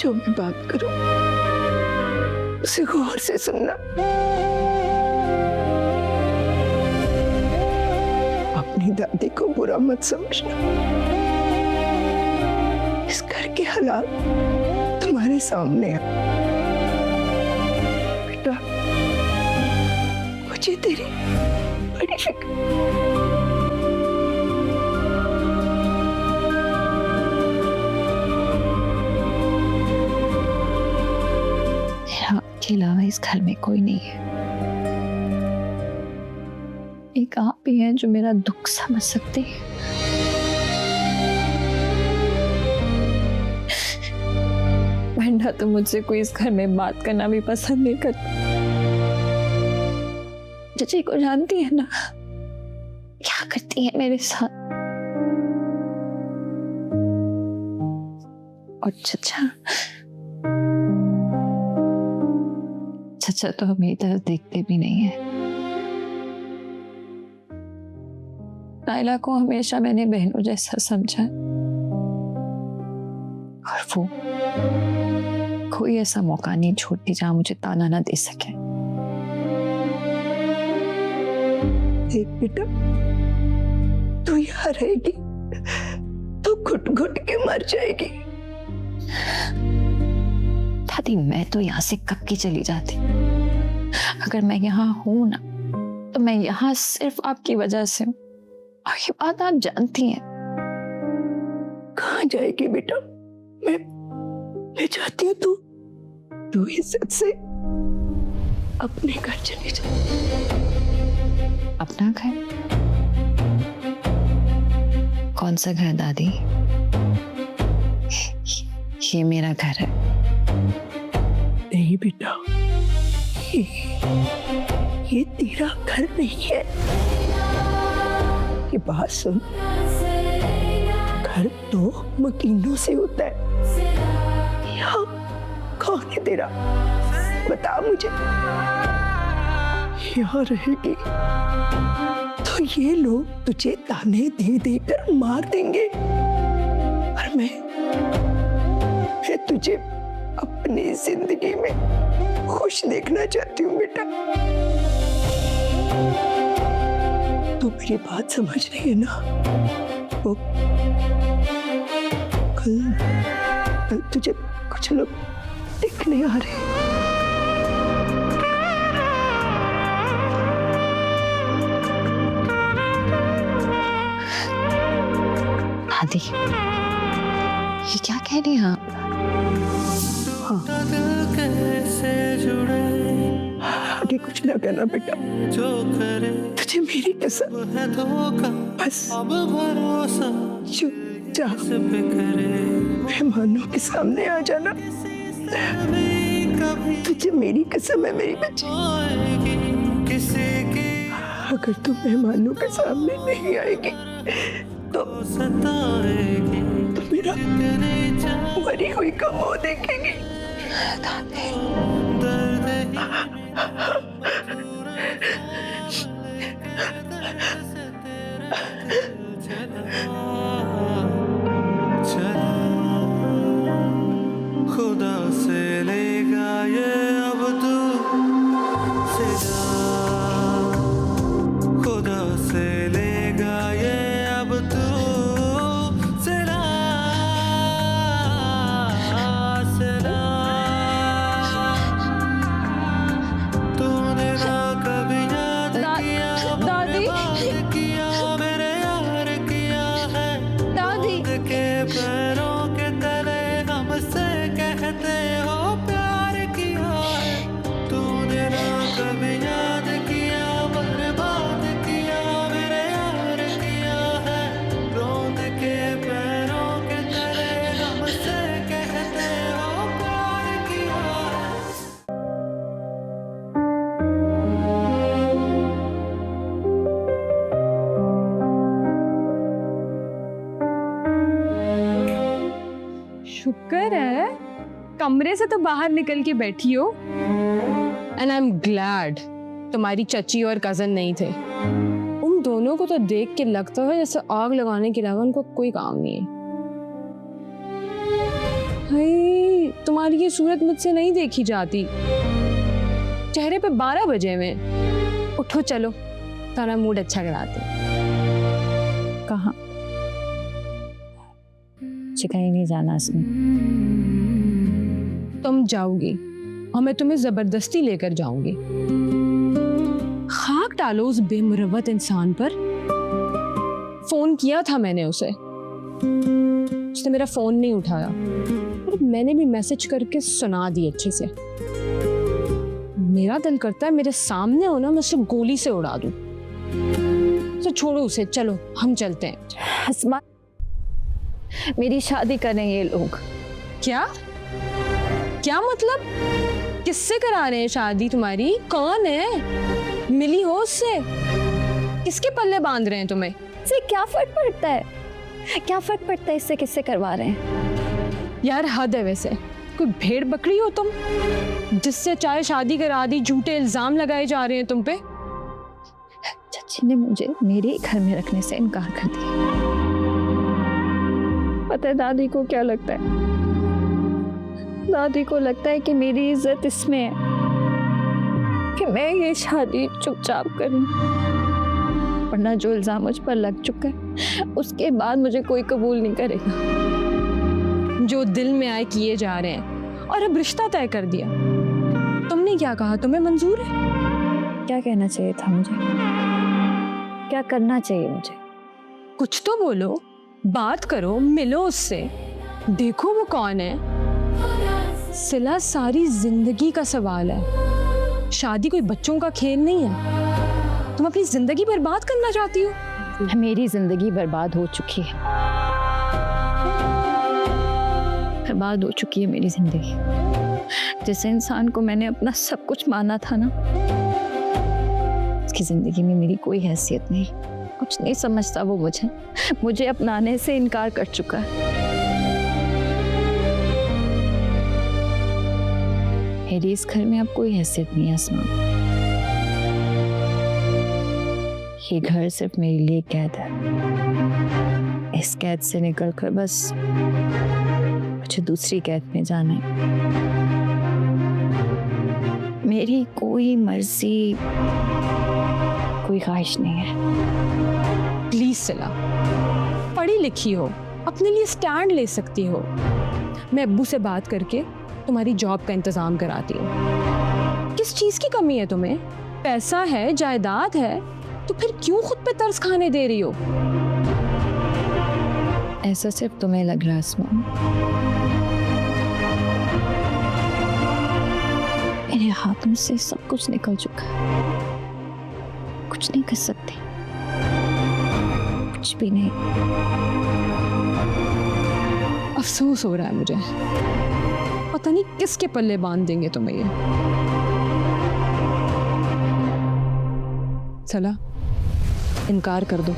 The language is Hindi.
जो मैं बात करूं उसे गौर से सुनना। अपनी दादी को बुरा मत समझना। इस घर के हालात तुम्हारे सामने है बेटा। मुझे तेरी बड़ी फिक्र। के अलावा इस घर में कोई नहीं है। एक आप ही हैं जो मेरा दुख समझ सकते हैं। वंडा तो मुझसे कोई इस घर में बात करना भी पसंद नहीं करता। चची को जानती है ना क्या करती है मेरे साथ। और चचा तो मेरी तरफ देखते भी नहीं है। नाइला को हमेशा मैंने बहनों जैसा समझा और वो कोई ऐसा मौका नहीं छोड़ती जहां मुझे ताना ना दे सके। देख बेटा, तू यहाँ रहेगी तो घुट घुट के मर जाएगी। दादी मैं तो यहाँ से कब की चली जाती। अगर मैं यहाँ हूं ना तो मैं यहाँ सिर्फ आपकी वजह से हूँ और ये बात आप जानती हैं। कहाँ जाएगी बेटा? मैं चाहती हूँ तू इज्जत से अपने घर चली जा। अपना घर? कौन सा घर दादी? ये मेरा घर है। नहीं बेटा, ये तेरा घर नहीं है। ये बात सुन, घर तो मकीनों से होता है। यहाँ कौन है तेरा? बता मुझे। यहाँ रहेगी तो ये लोग तुझे ताने दे देकर मार देंगे और मैं तुझे अपनी जिंदगी में खुश देखना चाहती हूँ बेटा। तू मेरी बात समझ रही है ना? वो कल तुझे कुछ लोग देखने आ रहे हैं। दादी ये क्या कह रही हैं आप? आगे कुछ ना कहना बेटा। तुझे मेरी कसम। बस चुपचाप मेहमानों के सामने आ जाना। तुझे मेरी कसम है मेरी बच्ची। अगर तू मेहमानों के सामने नहीं आएगी तो मेरा मरी हुई का मुंह देखेंगी। खुदा से लेगा ये अब तू सिला, खुदा से लेगा ये अब तू सिला सिला। तूने ना कभी याद किया बर्बाद किया मेरे यार किया है। दादी के पैरों के तले हमसे कहते हो प्यार किया है। तूने ना कभी याद किया बर्बाद किया मेरे यार किया है। रोंद के पैरों के तले हमसे कहते हो प्यार किया है। शुक्र है कमरे से तो बाहर निकल के बैठी हो। एंड आई एम ग्लैड तुम्हारी चची और कजन नहीं थे। उन दोनों को तो देख के लगता है जैसे आग लगाने के अलावा उनको कोई काम नहीं है। हाय तुम्हारी ये सूरत मुझसे नहीं देखी जाती। चेहरे पे 12 बजे में। उठो चलो, तारा मूड अच्छा कराते। कहाँ? कहीं नहीं जाना इसमें। तुम जाओगी और मैं तुम्हें जबरदस्ती लेकर जाऊंगी। खाक डालो उस बेमुरवत इंसान पर। फोन किया था मैंने उसे, उसने मेरा फोन नहीं उठाया और मैंने भी मैसेज करके सुना दी अच्छे से। मेरा दिल करता है मेरे सामने हो ना, मैं उसे गोली से उड़ा दूं। तो छोड़ो उसे, चलो हम चलते हैं। हस्मा, मेरी शादी करें ये लोग। क्या क्या मतलब? किससे करा रहे हैं शादी तुम्हारी? कौन है? मिली हो उससे? किसके पल्ले बांध रहे हैं तुम्हें? इससे क्या फर्क पड़ता है? क्या फर्क पड़ता है इससे किससे करवा रहे हैं? यार हद है वैसे। कोई भेड़ बकरी हो तुम, जिससे चाहे शादी करा दी? झूठे इल्जाम लगाए जा रहे हैं तुम पे। चाची ने मुझे मेरे घर में रखने से इनकार कर दिया। पता है दादी को क्या लगता है? दादी को लगता है कि मेरी इज्जत इसमें है कि मैं ये शादी चुपचाप करूं, वरना जो इल्जाम मुझ पर लग चुका है उसके बाद मुझे कोई कबूल नहीं करेगा। जो दिल में आए किए जा रहे हैं और अब रिश्ता तय कर दिया। तुमने क्या कहा? तुम्हें मंजूर है? क्या कहना चाहिए था मुझे? क्या करना चाहिए मुझे? कुछ तो बोलो, बात करो, मिलो उससे, देखो वो कौन है। सिला सारी जिंदगी का सवाल है। शादी कोई बच्चों का खेल नहीं है। तुम अपनी जिंदगी बर्बाद करना चाहती हो? मेरी जिंदगी बर्बाद हो चुकी है। बर्बाद हो चुकी है मेरी जिंदगी। जिस इंसान को मैंने अपना सब कुछ माना था ना, उसकी जिंदगी में मेरी कोई हैसियत नहीं। कुछ नहीं समझता वो मुझे अपनाने से इनकार कर चुका है। मेरी इस घर में अब कोई हैसियत नहीं है अस्मा। ये घर सिर्फ मेरे लिए कैद है। इस कैद से निकलकर बस मुझे दूसरी कैद में जाना है। मेरी कोई मर्जी, कोई ख्वाहिश नहीं है। प्लीज सिला, पढ़ी लिखी हो, अपने लिए स्टैंड ले सकती हो। मैं अब्बू से बात करके तुम्हारी जॉब का इंतजाम कराती हूँ। किस चीज की कमी है तुम्हें? पैसा है, जायदाद है, तो फिर क्यों खुद पे तरस खाने दे रही हो? ऐसा सिर्फ तुम्हें लग रहा है अस्मा। मेरे हाथों से सब कुछ निकल चुका है। कुछ नहीं कर सकती, कुछ भी नहीं। अफसोस हो रहा है मुझे। पता नहीं किसके पल्ले बांध देंगे तुम्हें ये। चला, इनकार कर दो।